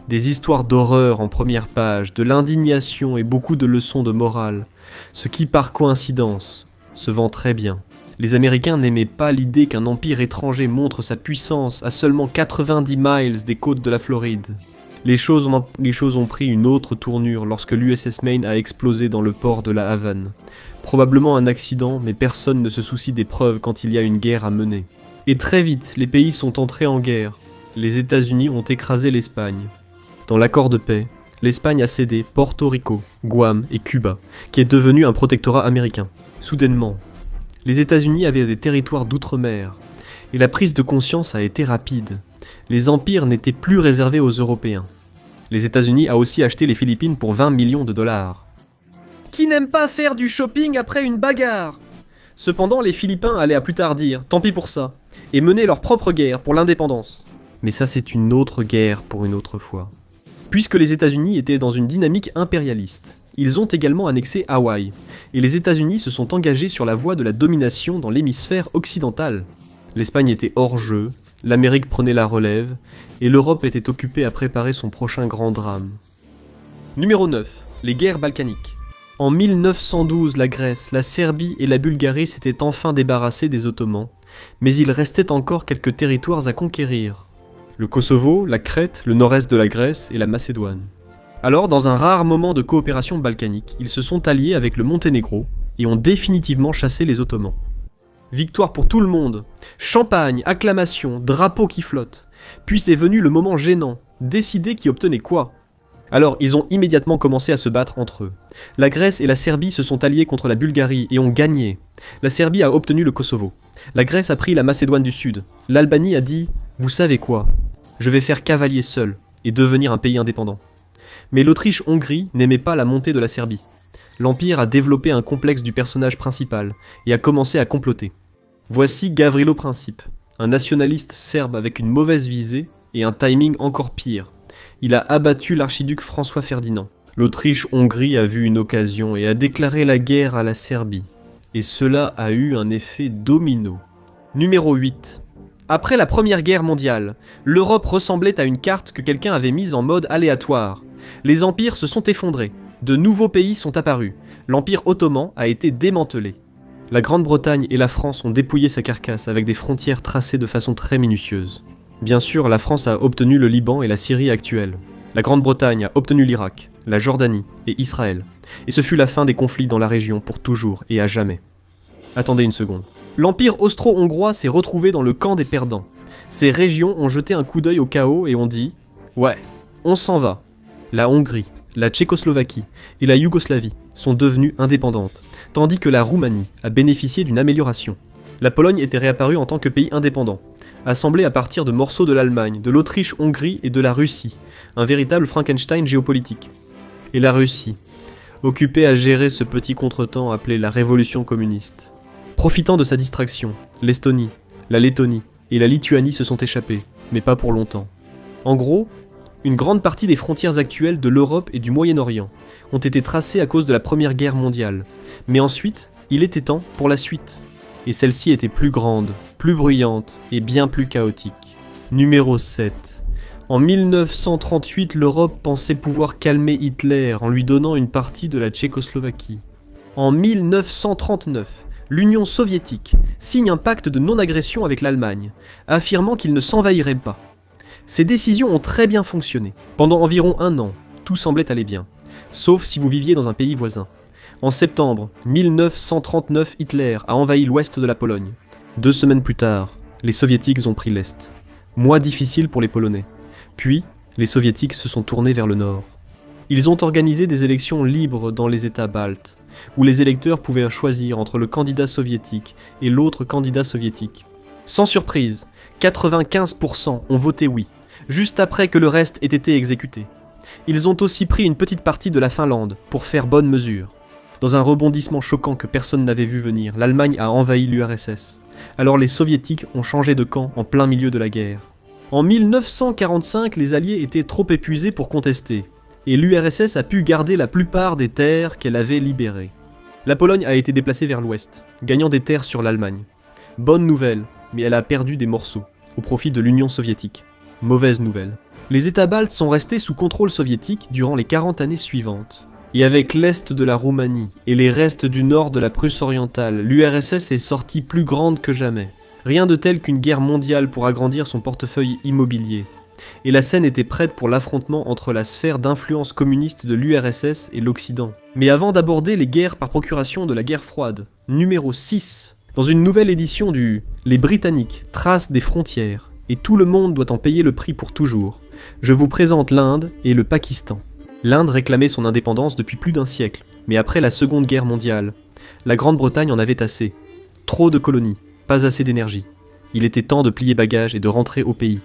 Des histoires d'horreur en première page, de l'indignation et beaucoup de leçons de morale, ce qui par coïncidence se vend très bien. Les Américains n'aimaient pas l'idée qu'un empire étranger montre sa puissance à seulement 90 miles des côtes de la Floride. Les choses ont pris une autre tournure lorsque l'USS Maine a explosé dans le port de la Havane. Probablement un accident, mais personne ne se soucie des preuves quand il y a une guerre à mener. Et très vite, les pays sont entrés en guerre. Les États-Unis ont écrasé l'Espagne. Dans l'accord de paix, l'Espagne a cédé Porto Rico, Guam et Cuba, qui est devenu un protectorat américain. Soudainement, les États-Unis avaient des territoires d'outre-mer, et la prise de conscience a été rapide. Les empires n'étaient plus réservés aux Européens. Les États-Unis a aussi acheté les Philippines pour 20 millions de dollars. Qui n'aime pas faire du shopping après une bagarre ? Cependant, les Philippins allaient à plus tard dire, tant pis pour ça, et mener leur propre guerre pour l'indépendance. Mais ça c'est une autre guerre pour une autre fois. Puisque les États-Unis étaient dans une dynamique impérialiste, ils ont également annexé Hawaï, et les États-Unis se sont engagés sur la voie de la domination dans l'hémisphère occidental. L'Espagne était hors jeu, l'Amérique prenait la relève, et l'Europe était occupée à préparer son prochain grand drame. Numéro 9. Les guerres balkaniques. En 1912, la Grèce, la Serbie et la Bulgarie s'étaient enfin débarrassés des Ottomans, mais il restait encore quelques territoires à conquérir. Le Kosovo, la Crète, le nord-est de la Grèce et la Macédoine. Alors, dans un rare moment de coopération balkanique, ils se sont alliés avec le Monténégro et ont définitivement chassé les Ottomans. Victoire pour tout le monde, champagne, acclamations, drapeaux qui flottent. Puis est venu le moment gênant, décider qui obtenait quoi. Alors, ils ont immédiatement commencé à se battre entre eux. La Grèce et la Serbie se sont alliés contre la Bulgarie et ont gagné. La Serbie a obtenu le Kosovo. La Grèce a pris la Macédoine du Sud. L'Albanie a dit « Vous savez quoi ? Je vais faire cavalier seul et devenir un pays indépendant. » Mais l'Autriche-Hongrie n'aimait pas la montée de la Serbie. L'Empire a développé un complexe du personnage principal et a commencé à comploter. Voici Gavrilo Princip, un nationaliste serbe avec une mauvaise visée et un timing encore pire. Il a abattu l'archiduc François Ferdinand. L'Autriche-Hongrie a vu une occasion et a déclaré la guerre à la Serbie. Et cela a eu un effet domino. Numéro 8. Après la Première Guerre mondiale, l'Europe ressemblait à une carte que quelqu'un avait mise en mode aléatoire. Les empires se sont effondrés. De nouveaux pays sont apparus. L'Empire ottoman a été démantelé. La Grande-Bretagne et la France ont dépouillé sa carcasse avec des frontières tracées de façon très minutieuse. Bien sûr, la France a obtenu le Liban et la Syrie actuelle. La Grande-Bretagne a obtenu l'Irak, la Jordanie et Israël. Et ce fut la fin des conflits dans la région pour toujours et à jamais. Attendez une seconde. L'Empire austro-hongrois s'est retrouvé dans le camp des perdants. Ces régions ont jeté un coup d'œil au chaos et ont dit « Ouais, on s'en va ». La Hongrie, la Tchécoslovaquie et la Yougoslavie sont devenues indépendantes, tandis que la Roumanie a bénéficié d'une amélioration. La Pologne était réapparue en tant que pays indépendant, assemblé à partir de morceaux de l'Allemagne, de l'Autriche-Hongrie et de la Russie, un véritable Frankenstein géopolitique. Et la Russie, occupée à gérer ce petit contretemps appelé la révolution communiste. Profitant de sa distraction, l'Estonie, la Lettonie et la Lituanie se sont échappés, mais pas pour longtemps. En gros, une grande partie des frontières actuelles de l'Europe et du Moyen-Orient ont été tracées à cause de la Première Guerre mondiale. Mais ensuite, il était temps pour la suite. Et celle-ci était plus grande, plus bruyante et bien plus chaotique. Numéro 7. En 1938, l'Europe pensait pouvoir calmer Hitler en lui donnant une partie de la Tchécoslovaquie. En 1939, l'Union soviétique signe un pacte de non-agression avec l'Allemagne, affirmant qu'il ne s'envahirait pas. Ces décisions ont très bien fonctionné. Pendant environ un an, tout semblait aller bien, sauf si vous viviez dans un pays voisin. En septembre 1939, Hitler a envahi l'ouest de la Pologne. 2 semaines plus tard, les Soviétiques ont pris l'est. Mois difficile pour les Polonais. Puis, les Soviétiques se sont tournés vers le nord. Ils ont organisé des élections libres dans les États baltes, où les électeurs pouvaient choisir entre le candidat soviétique et l'autre candidat soviétique. Sans surprise, 95% ont voté oui, juste après que le reste ait été exécuté. Ils ont aussi pris une petite partie de la Finlande, pour faire bonne mesure. Dans un rebondissement choquant que personne n'avait vu venir, l'Allemagne a envahi l'URSS. Alors les Soviétiques ont changé de camp en plein milieu de la guerre. En 1945, les Alliés étaient trop épuisés pour contester, et l'URSS a pu garder la plupart des terres qu'elle avait libérées. La Pologne a été déplacée vers l'ouest, gagnant des terres sur l'Allemagne. Bonne nouvelle, mais elle a perdu des morceaux, au profit de l'Union soviétique. Mauvaise nouvelle. Les États baltes sont restés sous contrôle soviétique durant les 40 années suivantes. Et avec l'est de la Roumanie et les restes du nord de la Prusse orientale, l'URSS est sortie plus grande que jamais. Rien de tel qu'une guerre mondiale pour agrandir son portefeuille immobilier. Et la scène était prête pour l'affrontement entre la sphère d'influence communiste de l'URSS et l'Occident. Mais avant d'aborder les guerres par procuration de la guerre froide, numéro 6, dans une nouvelle édition du « Les Britanniques tracent des frontières, et tout le monde doit en payer le prix pour toujours », je vous présente l'Inde et le Pakistan. L'Inde réclamait son indépendance depuis plus d'1 siècle, mais après la Seconde Guerre mondiale, la Grande-Bretagne en avait assez. Trop de colonies, pas assez d'énergie. Il était temps de plier bagages et de rentrer au pays.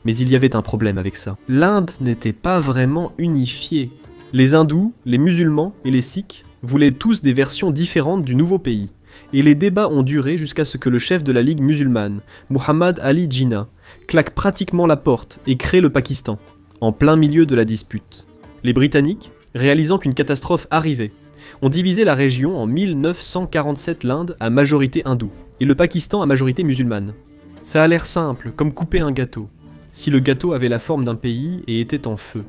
Mais il y avait un problème avec ça. L'Inde n'était pas vraiment unifiée. Les hindous, les musulmans et les sikhs voulaient tous des versions différentes du nouveau pays. Et les débats ont duré jusqu'à ce que le chef de la Ligue musulmane, Muhammad Ali Jinnah, claque pratiquement la porte et crée le Pakistan, en plein milieu de la dispute. Les Britanniques, réalisant qu'une catastrophe arrivait, ont divisé la région en 1947, l'Inde à majorité hindoue et le Pakistan à majorité musulmane. Ça a l'air simple, comme couper un gâteau, si le gâteau avait la forme d'un pays et était en feu.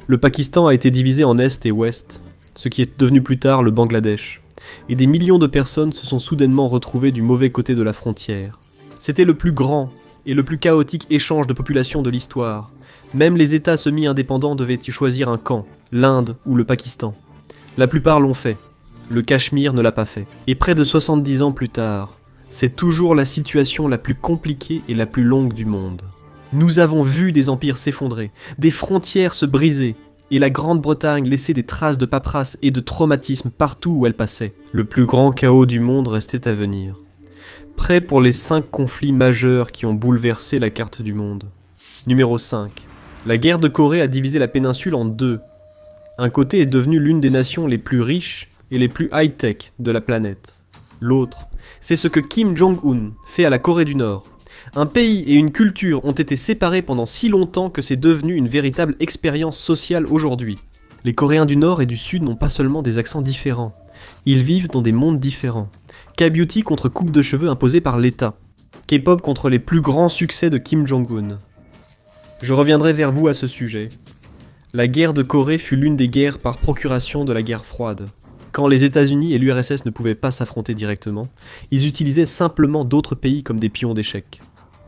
Le Pakistan a été divisé en Est et Ouest, ce qui est devenu plus tard le Bangladesh, et des millions de personnes se sont soudainement retrouvées du mauvais côté de la frontière. C'était le plus grand et le plus chaotique échange de population de l'histoire. Même les États semi-indépendants devaient y choisir un camp, l'Inde ou le Pakistan. La plupart l'ont fait, le Cachemire ne l'a pas fait. Et près de 70 ans plus tard, c'est toujours la situation la plus compliquée et la plus longue du monde. Nous avons vu des empires s'effondrer, des frontières se briser, et la Grande-Bretagne laisser des traces de paperasse et de traumatisme partout où elle passait. Le plus grand chaos du monde restait à venir. Prêt pour les 5 conflits majeurs qui ont bouleversé la carte du monde. Numéro 5. La guerre de Corée a divisé la péninsule en deux. Un côté est devenu l'une des nations les plus riches et les plus high-tech de la planète. L'autre, c'est ce que Kim Jong-un fait à la Corée du Nord. Un pays et une culture ont été séparés pendant si longtemps que c'est devenu une véritable expérience sociale aujourd'hui. Les Coréens du Nord et du Sud n'ont pas seulement des accents différents, ils vivent dans des mondes différents. K-beauty contre coupe de cheveux imposée par l'État. K-pop contre les plus grands succès de Kim Jong-un. Je reviendrai vers vous à ce sujet. La guerre de Corée fut l'une des guerres par procuration de la guerre froide. Quand les États-Unis et l'URSS ne pouvaient pas s'affronter directement, ils utilisaient simplement d'autres pays comme des pions d'échecs.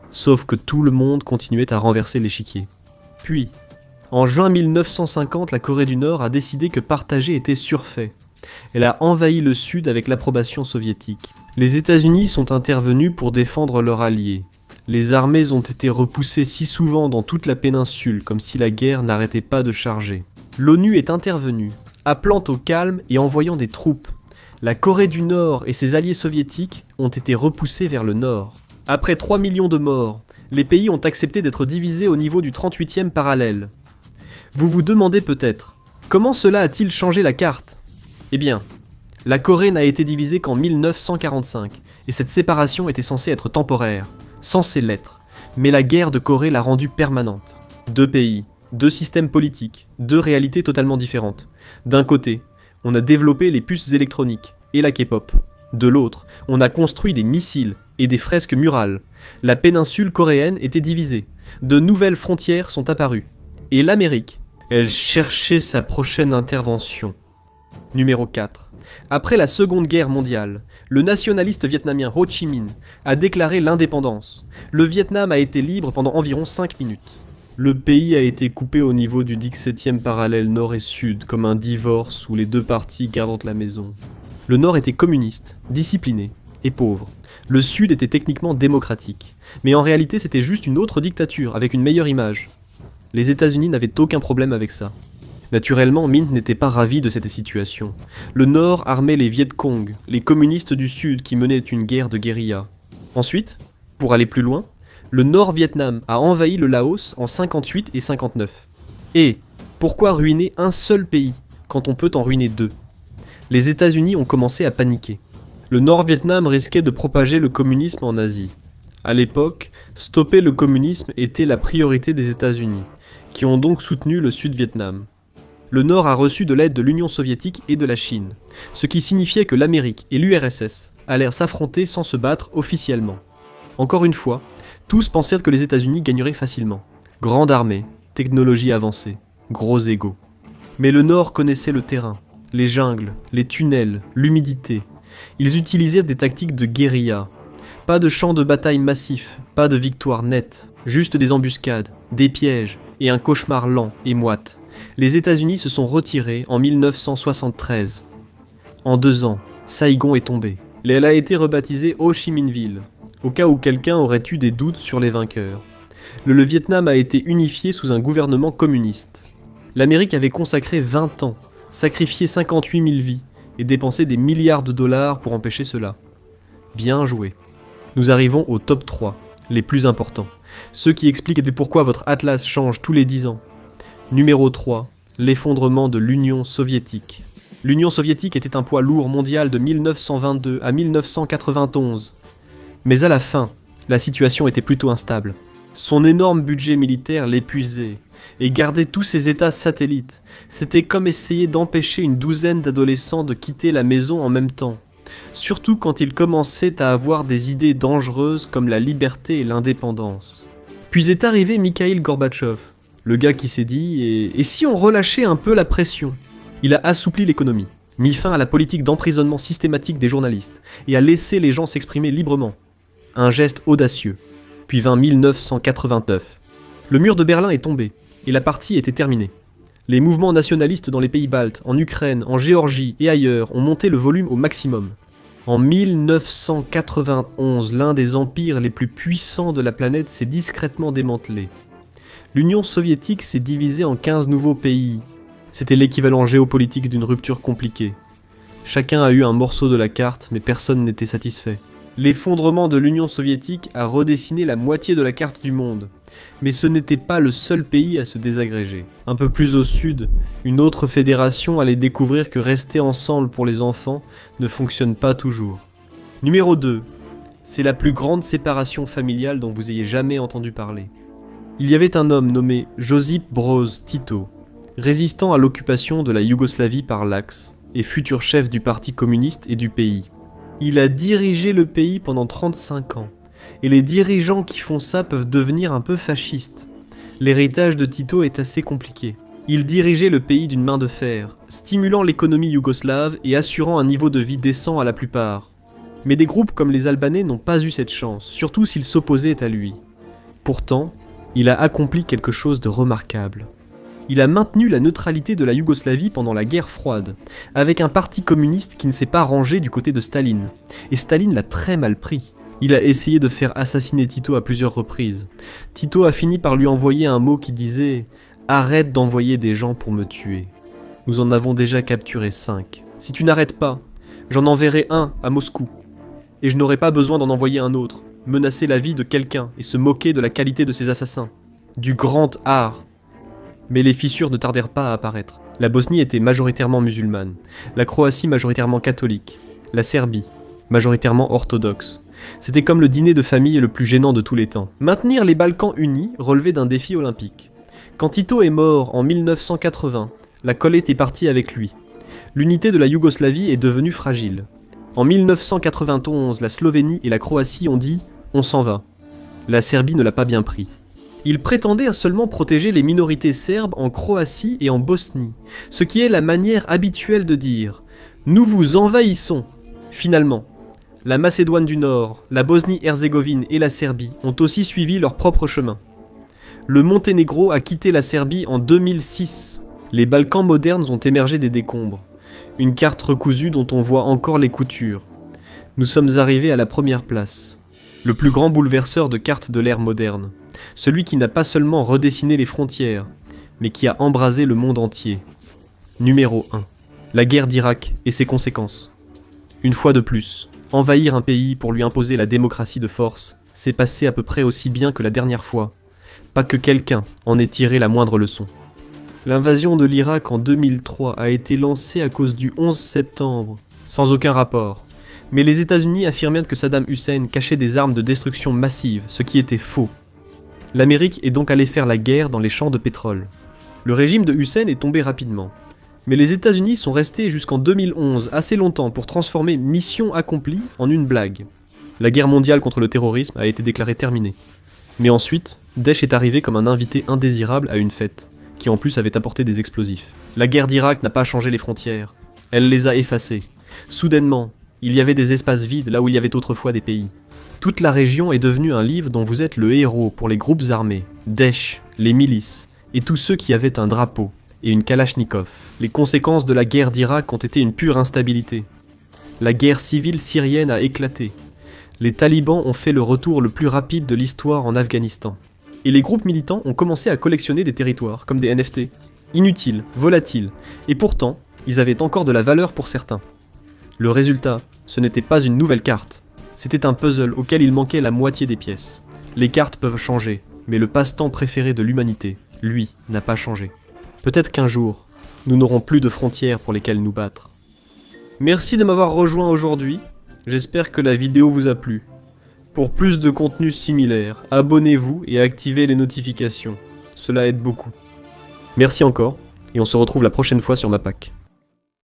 Sauf que tout le monde continuait à renverser l'échiquier. Puis, en juin 1950, la Corée du Nord a décidé que partager était surfait. Elle a envahi le Sud avec l'approbation soviétique. Les États-Unis sont intervenus pour défendre leurs alliés. Les armées ont été repoussées si souvent dans toute la péninsule, comme si la guerre n'arrêtait pas de charger. L'ONU est intervenue, appelant au calme et envoyant des troupes. La Corée du Nord et ses alliés soviétiques ont été repoussés vers le nord. Après 3 millions de morts, les pays ont accepté d'être divisés au niveau du 38e parallèle. Vous vous demandez peut-être, comment cela a-t-il changé la carte ? Eh bien, la Corée n'a été divisée qu'en 1945, et cette séparation était censée être temporaire, censée l'être, mais la guerre de Corée l'a rendue permanente. 2 pays, 2 systèmes politiques, 2 réalités totalement différentes. D'un côté, on a développé les puces électroniques et la K-pop. De l'autre, on a construit des missiles et des fresques murales. La péninsule coréenne était divisée. De nouvelles frontières sont apparues. Et l'Amérique, elle cherchait sa prochaine intervention. Numéro 4. Après la Seconde Guerre mondiale, le nationaliste vietnamien Ho Chi Minh a déclaré l'indépendance. Le Vietnam a été libre pendant environ 5 minutes. Le pays a été coupé au niveau du 17e parallèle nord et sud, comme un divorce où les 2 parties gardent la maison. Le nord était communiste, discipliné et pauvre. Le sud était techniquement démocratique. Mais en réalité, c'était juste une autre dictature, avec une meilleure image. Les États-Unis n'avaient aucun problème avec ça. Naturellement, Minh n'était pas ravi de cette situation. Le Nord armait les Viet Cong, les communistes du Sud qui menaient une guerre de guérilla. Ensuite, pour aller plus loin, le Nord-Vietnam a envahi le Laos en 58 et 59. Et pourquoi ruiner un seul pays quand on peut en ruiner 2 ? Les États-Unis ont commencé à paniquer. Le Nord-Vietnam risquait de propager le communisme en Asie. À l'époque, stopper le communisme était la priorité des États-Unis, qui ont donc soutenu le Sud-Vietnam. Le Nord a reçu de l'aide de l'Union soviétique et de la Chine, ce qui signifiait que l'Amérique et l'URSS allèrent s'affronter sans se battre officiellement. Encore une fois, tous pensèrent que les États-Unis gagneraient facilement. Grande armée, technologie avancée, gros égos. Mais le Nord connaissait le terrain, les jungles, les tunnels, l'humidité. Ils utilisaient des tactiques de guérilla. Pas de champs de bataille massifs, pas de victoire nette, juste des embuscades, des pièges et un cauchemar lent et moite. Les États-Unis se sont retirés en 1973. En 2 ans, Saigon est tombée. Elle a été rebaptisée Ho Chi Minh Ville, au cas où quelqu'un aurait eu des doutes sur les vainqueurs. Le Vietnam a été unifié sous un gouvernement communiste. L'Amérique avait consacré 20 ans, sacrifié 58 000 vies et dépensé des milliards de dollars pour empêcher cela. Bien joué. Nous arrivons au top 3, les plus importants. Ceux qui expliquent pourquoi votre atlas change tous les 10 ans. Numéro 3, l'effondrement de l'Union soviétique. L'Union soviétique était un poids lourd mondial de 1922 à 1991. Mais à la fin, la situation était plutôt instable. Son énorme budget militaire l'épuisait, et garder tous ses états satellites, c'était comme essayer d'empêcher une douzaine d'adolescents de quitter la maison en même temps. surtout quand il commençait à avoir des idées dangereuses comme la liberté et l'indépendance. Puis est arrivé Mikhail Gorbatchev, le gars qui s'est dit « Et si on relâchait un peu la pression ?» Il a assoupli l'économie, mis fin à la politique d'emprisonnement systématique des journalistes et a laissé les gens s'exprimer librement. Un geste audacieux. Puis vint 1989. Le mur de Berlin est tombé et la partie était terminée. Les mouvements nationalistes dans les pays baltes, en Ukraine, en Géorgie et ailleurs ont monté le volume au maximum. En 1991, l'un des empires les plus puissants de la planète s'est discrètement démantelé. L'Union soviétique s'est divisée en 15 nouveaux pays. C'était l'équivalent géopolitique d'une rupture compliquée. Chacun a eu un morceau de la carte, mais personne n'était satisfait. L'effondrement de l'Union soviétique a redessiné la moitié de la carte du monde. Mais ce n'était pas le seul pays à se désagréger. Un peu plus au sud, une autre fédération allait découvrir que rester ensemble pour les enfants ne fonctionne pas toujours. Numéro 2. C'est la plus grande séparation familiale dont vous ayez jamais entendu parler. Il y avait un homme nommé Josip Broz Tito, résistant à l'occupation de la Yougoslavie par l'Axe, et futur chef du parti communiste et du pays. Il a dirigé le pays pendant 35 ans, et les dirigeants qui font ça peuvent devenir un peu fascistes. L'héritage de Tito est assez compliqué. Il dirigeait le pays d'une main de fer, stimulant l'économie yougoslave et assurant un niveau de vie décent à la plupart. Mais des groupes comme les Albanais n'ont pas eu cette chance, surtout s'ils s'opposaient à lui. Pourtant, il a accompli quelque chose de remarquable. Il a maintenu la neutralité de la Yougoslavie pendant la guerre froide, avec un parti communiste qui ne s'est pas rangé du côté de Staline. Et Staline l'a très mal pris. Il a essayé de faire assassiner Tito à plusieurs reprises. Tito a fini par lui envoyer un mot qui disait « Arrête d'envoyer des gens pour me tuer. Nous en avons déjà capturé 5. Si tu n'arrêtes pas, j'en enverrai un à Moscou. Et je n'aurai pas besoin d'en envoyer un autre, menacer la vie de quelqu'un et se moquer de la qualité de ses assassins. Du grand art. » Mais les fissures ne tardèrent pas à apparaître. La Bosnie était majoritairement musulmane, la Croatie majoritairement catholique, la Serbie majoritairement orthodoxe. C'était comme le dîner de famille le plus gênant de tous les temps. Maintenir les Balkans unis relevait d'un défi olympique. Quand Tito est mort en 1980, la colère est partie avec lui. L'unité de la Yougoslavie est devenue fragile. En 1991, la Slovénie et la Croatie ont dit « on s'en va ». La Serbie ne l'a pas bien pris. Il prétendait à seulement protéger les minorités serbes en Croatie et en Bosnie, ce qui est la manière habituelle de dire « nous vous envahissons ». Finalement, la Macédoine du Nord, la Bosnie-Herzégovine et la Serbie ont aussi suivi leur propre chemin. Le Monténégro a quitté la Serbie en 2006. Les Balkans modernes ont émergé des décombres, une carte recousue dont on voit encore les coutures. Nous sommes arrivés à la première place, le plus grand bouleverseur de cartes de l'ère moderne. Celui qui n'a pas seulement redessiné les frontières, mais qui a embrasé le monde entier. Numéro 1. La guerre d'Irak et ses conséquences. Une fois de plus, envahir un pays pour lui imposer la démocratie de force, s'est passé à peu près aussi bien que la dernière fois. Pas que quelqu'un en ait tiré la moindre leçon. L'invasion de l'Irak en 2003 a été lancée à cause du 11 septembre, sans aucun rapport. Mais les États-Unis affirmèrent que Saddam Hussein cachait des armes de destruction massive, ce qui était faux. L'Amérique est donc allée faire la guerre dans les champs de pétrole. Le régime de Hussein est tombé rapidement. Mais les États-Unis sont restés jusqu'en 2011 assez longtemps pour transformer mission accomplie en une blague. La guerre mondiale contre le terrorisme a été déclarée terminée. Mais ensuite, Daesh est arrivé comme un invité indésirable à une fête, qui en plus avait apporté des explosifs. La guerre d'Irak n'a pas changé les frontières, elle les a effacées. Soudainement, il y avait des espaces vides là où il y avait autrefois des pays. Toute la région est devenue un livre dont vous êtes le héros pour les groupes armés, Daesh, les milices, et tous ceux qui avaient un drapeau et une kalachnikov. Les conséquences de la guerre d'Irak ont été une pure instabilité. La guerre civile syrienne a éclaté. Les talibans ont fait le retour le plus rapide de l'histoire en Afghanistan. Et les groupes militants ont commencé à collectionner des territoires, comme des NFT. Inutiles, volatiles, et pourtant, ils avaient encore de la valeur pour certains. Le résultat, ce n'était pas une nouvelle carte. C'était un puzzle auquel il manquait la moitié des pièces. Les cartes peuvent changer, mais le passe-temps préféré de l'humanité, lui, n'a pas changé. Peut-être qu'un jour, nous n'aurons plus de frontières pour lesquelles nous battre. Merci de m'avoir rejoint aujourd'hui, j'espère que la vidéo vous a plu. Pour plus de contenu similaire, abonnez-vous et activez les notifications, cela aide beaucoup. Merci encore, et on se retrouve la prochaine fois sur ma PAC.